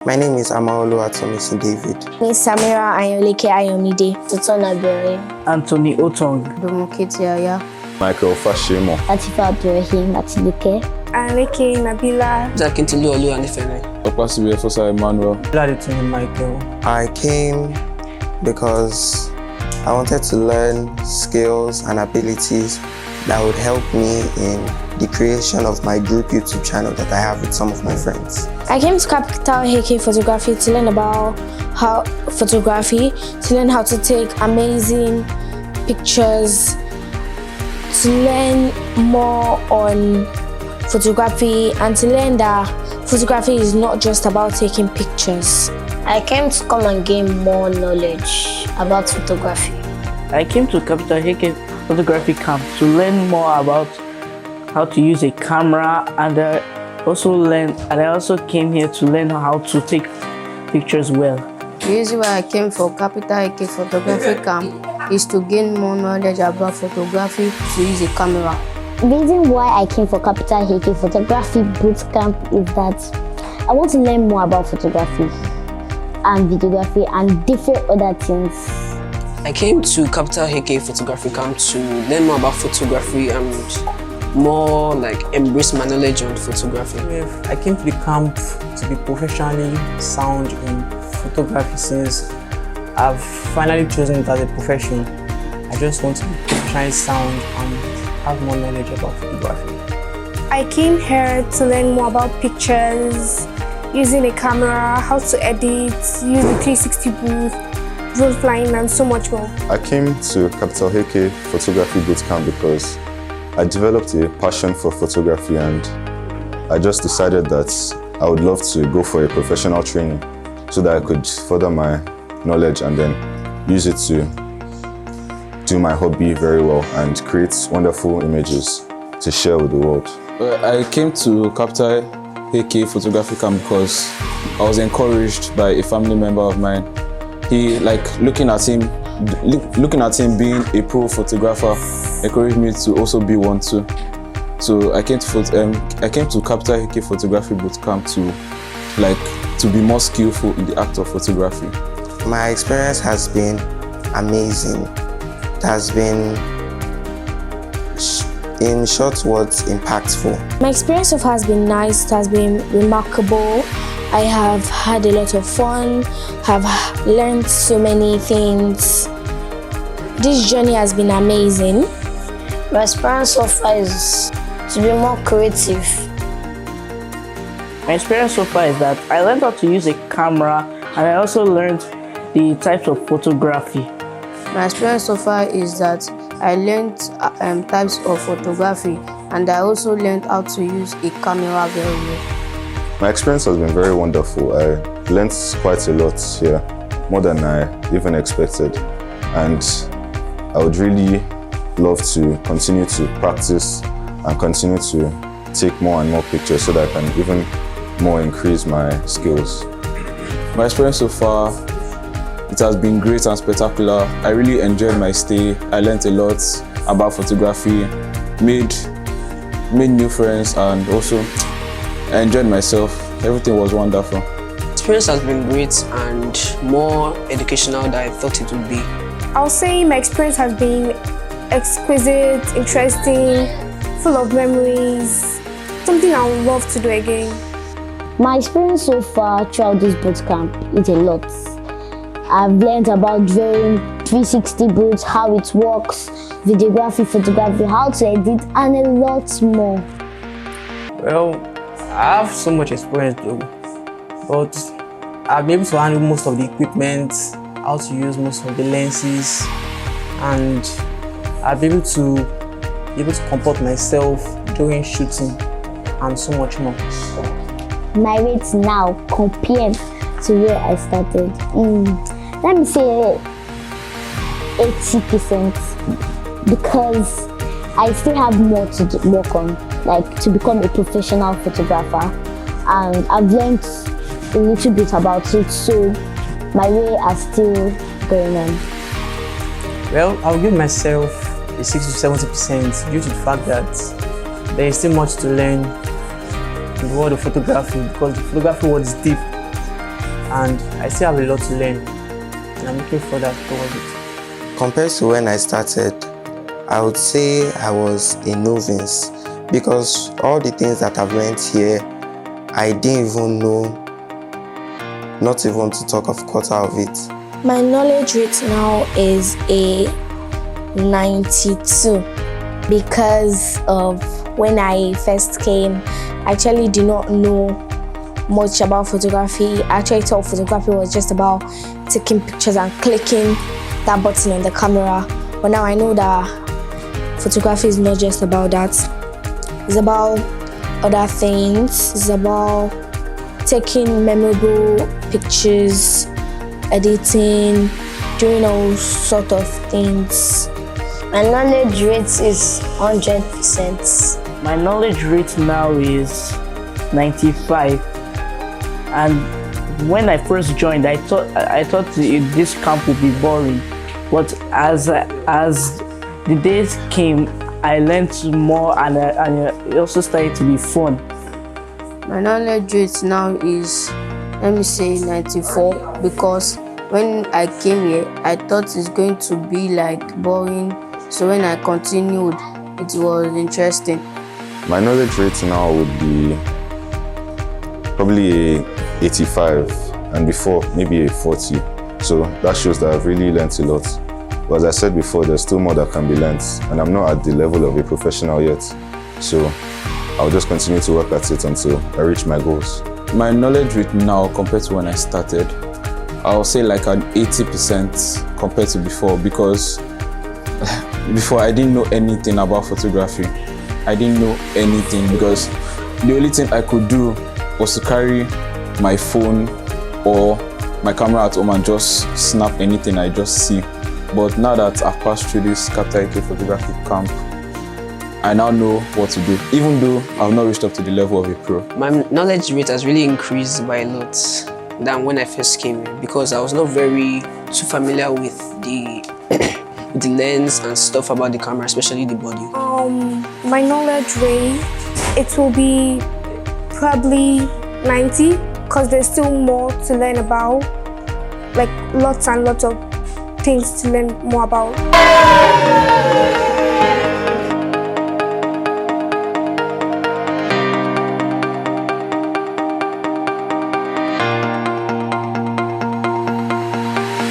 My name is Amaolu Atomisi David. Miss Samira Ayoleke Ayomide. Tutona Bere. Anthony Otong. Domoketiaya. Michael Fashimo. Latifa Abdurrahim Atilike. Enriching Nabila. Zakintulu Olu Anifene. Opasiwe Fosa Emmanuel. Ladituni Michael. I came because I wanted to learn skills and abilities that would help me in the creation of my group YouTube channel that I have with some of my friends. I came to Capital HAYKAY Photography to learn about to learn how to take amazing pictures, to learn more on photography, and to learn that photography is not just about taking pictures. I came to come and gain more knowledge about photography. I came to Capital HAYKAY Photography Camp to learn more about how to use a camera, and I also came here to learn how to take pictures well. The reason why I came for Capital HAYKAY Photography Camp is to gain more knowledge about photography, to use a camera. The reason why I came for Capital HAYKAY Photography Boot Camp is that I want to learn more about photography and videography and different other things. I came to Capital HAYKAY Photography Camp to learn more about photography and more embrace my knowledge on photography. I came to the camp to be professionally sound in photography since I've finally chosen it as a profession. I just want to be professionally sound and have more knowledge about photography. I came here to learn more about pictures, using a camera, how to edit, use the 360 booth, drone flying, and so much more. I came to Capital HAYKAY Photography Bootcamp because I developed a passion for photography, and I just decided that I would love to go for a professional training so that I could further my knowledge and then use it to do my hobby very well and create wonderful images to share with the world. I came to Capital HAYKAY Photography Camp because I was encouraged by a family member of mine. He, looking at him being a pro photographer, encouraged me to also be one too. So I came to Capital HAYKAY Photography Bootcamp to be more skillful in the act of photography. My experience has been amazing. It has been, in short words, impactful. My experience so far has been nice, it has been remarkable. I have had a lot of fun, have learned so many things. This journey has been amazing. My experience so far is to be more creative. My experience so far is that I learned how to use a camera, and I also learned the types of photography. My experience so far is that I learned types of photography, and I also learned how to use a camera very well. My experience has been very wonderful. I learned quite a lot here, more than I even expected, and I would really love to continue to practice and continue to take more and more pictures so that I can even more increase my skills. My experience so far, it has been great and spectacular. I really enjoyed my stay. I learned a lot about photography, made new friends, and also I enjoyed myself. Everything was wonderful. The experience has been great and more educational than I thought it would be. I'll say my experience has been exquisite, interesting, full of memories, something I would love to do again. My experience so far throughout this boot camp is a lot. I've learned about drawing, 360 booths, how it works, videography, photography, how to edit, and a lot more. Well, I have so much experience though, but I've been able to handle most of the equipment, how to use most of the lenses, and I've been able to comport myself during shooting and so much more. My rates now compared to where I started, let me say 80%, because I still have more to work on, to become a professional photographer, and I've learned a little bit about it, so my way are still going on. Well, I'll give myself a 60 to 70% due to the fact that there is still much to learn in the world of photography, because the photography world is deep. and I still have a lot to learn, and I'm looking further towards it. Compared to when I started, I would say I was a novice because all the things that I've learned here, I didn't even know, not even to talk of quarter of it. My knowledge rate now is a 92 because of when I first came, I actually did not know much about photography. I actually thought photography was just about taking pictures and clicking that button on the camera. But now I know that photography is not just about that. It's about other things. It's about taking memorable pictures, editing, doing all sort of things. My knowledge rate is 100%. My knowledge rate now is 95. And when I first joined, I thought this camp would be boring. But as the days came, I learned more, and it also started to be fun. My knowledge rate now is, let me say, 94, because when I came here, I thought it's going to be like boring. So when I continued, it was interesting. My knowledge rate now would be probably a 85, and before maybe a 40. So that shows that I've really learnt a lot. But as I said before, there's still more that can be learnt, and I'm not at the level of a professional yet. So I'll just continue to work at it until I reach my goals. My knowledge rate now compared to when I started, I'll say like an 80% compared to before, because before I didn't know anything about photography. I didn't know anything because the only thing I could do was to carry my phone or my camera at home and just snap anything I just see. But now that I've passed through this Capital HAYKAY photography camp, I now know what to do, even though I've not reached up to the level of a pro. My knowledge rate has really increased by a lot than when I first came in, because I was not very too familiar with the the lens and stuff about the camera, especially the body. My knowledge rate, it will be probably 90, because there's still more to learn about, like lots and lots of things to learn more about.